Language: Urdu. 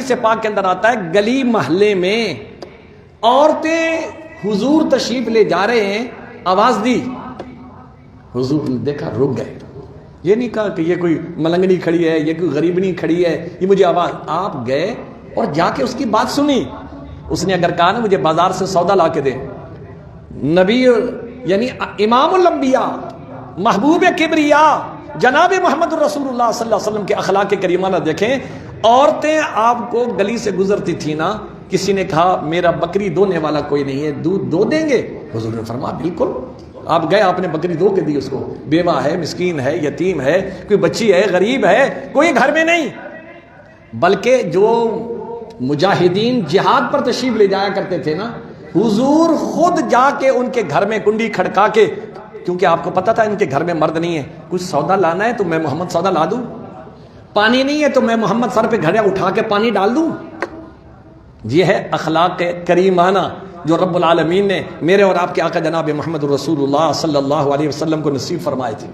سے پاک کے اندر آتا ہے گلی محلے میں عورتیں حضور تشریف لے جا رہے ہیں، آواز دی، حضور نے دیکھا رک گئے. یہ نہیں کہا کہ یہ کوئی ملنگنی کھڑی ہے، یہ کوئی غریبنی کھڑی ہے، یہ مجھے آواز. آپ گئے اور جا کے اس کی بات سنی. اس نے اگر کہا نا مجھے بازار سے سودا لا کے دے، نبی یعنی امام الانبیاء، محبوب کبریا جناب محمد رسول اللہ صلی اللہ علیہ وسلم کے اخلاق کریمانہ دیکھیں. عورتیں آپ کو گلی سے گزرتی تھی نا، کسی نے کہا میرا بکری دونے والا کوئی نہیں ہے، دودھ دو دیں گے؟ حضور نے فرمایا بالکل. آپ گئے، آپ نے بکری دو کے دی اس کو. بیوہ ہے، مسکین ہے، یتیم ہے، کوئی بچی ہے، غریب ہے، کوئی گھر میں نہیں. بلکہ جو مجاہدین جہاد پر تشریف لے جایا کرتے تھے نا، حضور خود جا کے ان کے گھر میں کنڈی کھڑکا کے، کیونکہ آپ کو پتا تھا ان کے گھر میں مرد نہیں ہے، کچھ سودا لانا ہے تو میں محمد سودا لا دوں، پانی نہیں ہے تو میں محمد سر پہ گھڑیا اٹھا کے پانی ڈال دوں. یہ ہے اخلاق کریمانہ جو رب العالمین نے میرے اور آپ کے آقا جناب محمد رسول اللہ صلی اللہ علیہ وسلم کو نصیب فرمائے تھے.